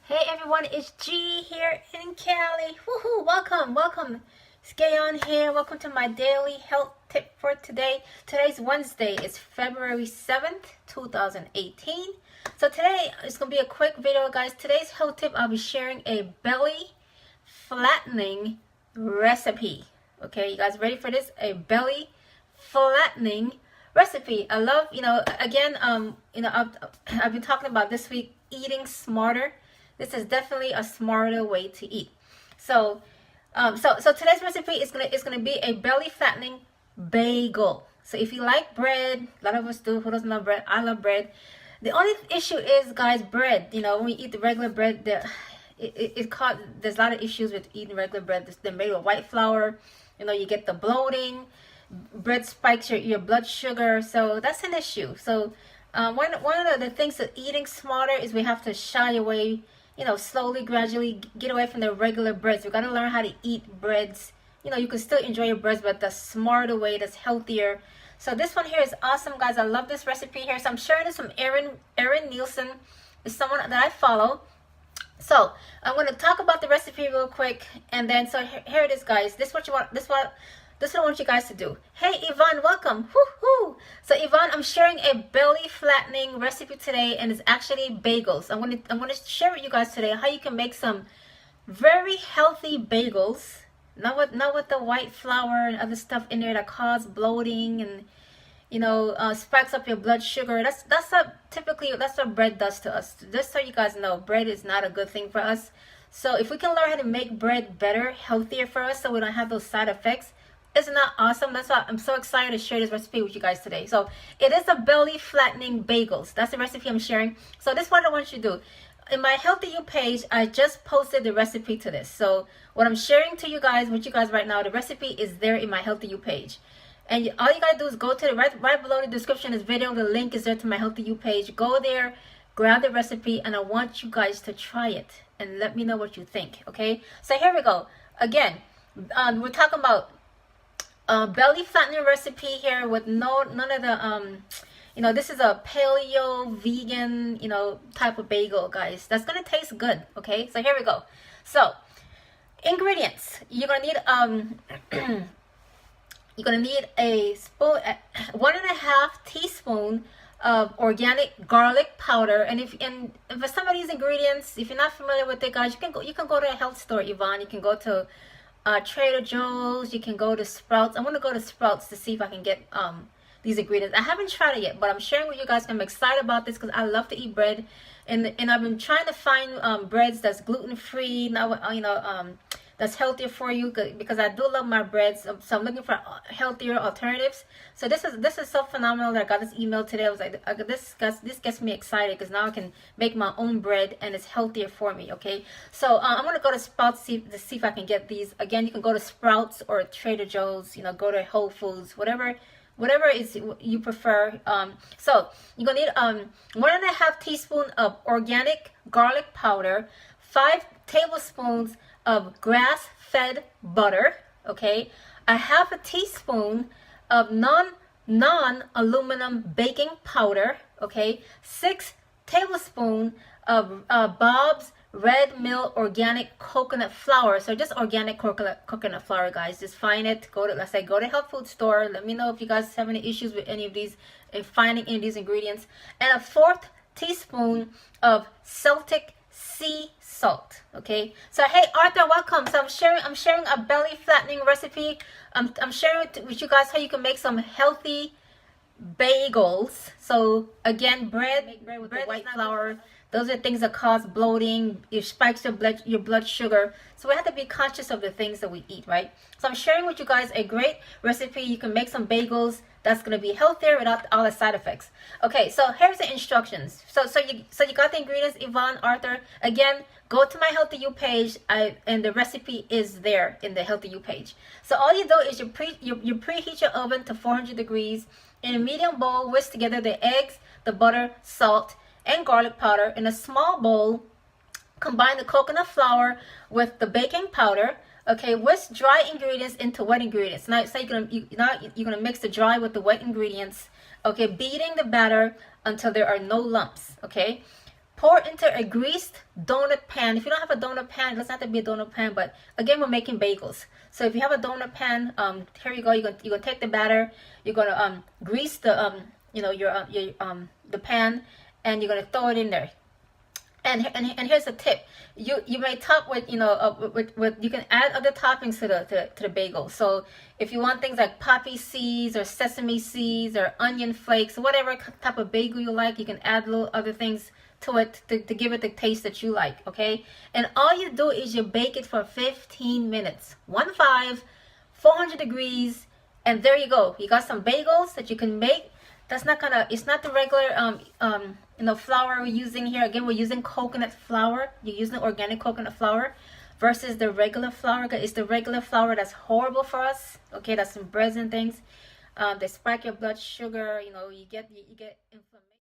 Hey everyone, it's G here in Cali. Woohoo! Welcome. Skayon here. Welcome to my daily health tip for today. Today's Wednesday. It's February 7th, 2018. So today it's going to be a quick video, guys. Today's health tip, I'll be sharing a belly flattening recipe. Okay, you guys ready for this? A belly flattening recipe. I love, again, I've been talking about this week eating smarter. This is definitely a smarter way to eat. So today's recipe is gonna be a belly flattening bagel. So if you like bread, a lot of us do. Who doesn't love bread? I love bread. The only issue is, guys, bread. When we eat the regular bread, there's a lot of issues with eating regular bread. They're made with white flour. You get the bloating. Bread spikes your blood sugar. So that's an issue. So one of the things of eating smarter is we have to shy away. Slowly, gradually get away from the regular breads. We got to learn how to eat breads. You can still enjoy your breads, but the smarter way, that's healthier. So this one here is awesome, guys. I love this recipe here. So I'm sharing this from Erin Nielsen. Is someone that I follow. So I'm going to talk about the recipe real quick, and then so here it is, guys. This is what I want you guys to do. Hey, Yvonne, welcome. Woohoo! So, Yvonne, I'm sharing a belly flattening recipe today, and it's actually bagels. I'm gonna share with you guys today how you can make some very healthy bagels. Not with the white flour and other stuff in there that cause bloating and spikes up your blood sugar. That's what bread does to us. Just so you guys know, bread is not a good thing for us. So if we can learn how to make bread better, healthier for us, so we don't have those side effects. Isn't that awesome? That's why I'm so excited to share this recipe with you guys today. So it is a belly flattening bagels. That's the recipe I'm sharing. So this is what I want you to do. In my Healthy You page, I just posted the recipe to this. So what I'm sharing with you guys right now, the recipe is there in my Healthy You page. And all you gotta do is go to the right below the description of this video. The link is there to my Healthy You page. Go there, grab the recipe, and I want you guys to try it and let me know what you think. Okay? So here we go. Again, we're talking about belly flattening recipe here with none of the this is a paleo vegan type of bagel, guys. That's gonna taste good. Okay, so here we go. So ingredients: you're gonna need a spoon, 1.5 teaspoon of organic garlic powder. And for some of these ingredients, if you're not familiar with it, guys, you can go to a health store, Yvonne. You can go to Trader Joe's. You can go to Sprouts. I'm going to go to Sprouts to see if I can get these ingredients. I haven't tried it yet, but I'm sharing with you guys. I'm excited about this because I love to eat bread, and I've been trying to find breads that's gluten-free, that's healthier for you, because I do love my breads. So I'm looking for healthier alternatives. So this is so phenomenal that I got this email today. I was like, this gets me excited because now I can make my own bread and it's healthier for me. Okay, so I'm gonna go to Sprouts to see if I can get these. Again, you can go to Sprouts or Trader Joe's. Go to Whole Foods, whatever is you prefer. So you're gonna need 1.5 teaspoon of organic garlic powder, 5 tablespoons of grass-fed butter, okay, 1/2 teaspoon of non-aluminum baking powder, okay, 6 tablespoons of Bob's Red Mill organic coconut flour. So just organic coconut flour, guys. Just find it. Go to health food store. Let me know if you guys have any issues with any of these and finding any of these ingredients. And 1/4 teaspoon of Celtic sea salt. Okay, so hey, Arthur, welcome. So I'm sharing a belly flattening recipe. I'm sharing with you guys how you can make some healthy bagels. So again, make bread with the white flour. Those are things that cause bloating. It spikes your blood sugar. So we have to be conscious of the things that we eat, right? So I'm sharing with you guys a great recipe. You can make some bagels that's going to be healthier without all the side effects. Okay, so here's the instructions. So you got the ingredients, Yvonne, Arthur. Again, go to my Healthy You page, and the recipe is there in the Healthy You page. So all you do is you preheat your oven to 400 degrees. In a medium bowl, whisk together the eggs, the butter, salt, and garlic powder. In a small bowl, combine the coconut flour with the baking powder. Okay, whisk dry ingredients into wet ingredients. Now, so you're gonna mix the dry with the wet ingredients. Okay, beating the batter until there are no lumps. Okay, Pour into a greased donut pan. If you don't have a donut pan, it doesn't have to be a donut pan, but again, we're making bagels. So if you have a donut pan, here you go. You're gonna take the batter. You're gonna grease the the pan, and you're gonna throw it in there. And here's a tip. You may top with with you can add other toppings to the bagel. So if you want things like poppy seeds or sesame seeds or onion flakes, whatever type of bagel you like, you can add little other things to it to give it the taste that you like. Okay, and all you do is you bake it for 15 minutes, 400 degrees, and there you go. You got some bagels that you can make. It's not the regular flour we're using here. Again, we're using coconut flour. You're using organic coconut flour versus the regular flour. It's the regular flour that's horrible for us. Okay, that's some breads and things. They spike your blood sugar. You get inflammation.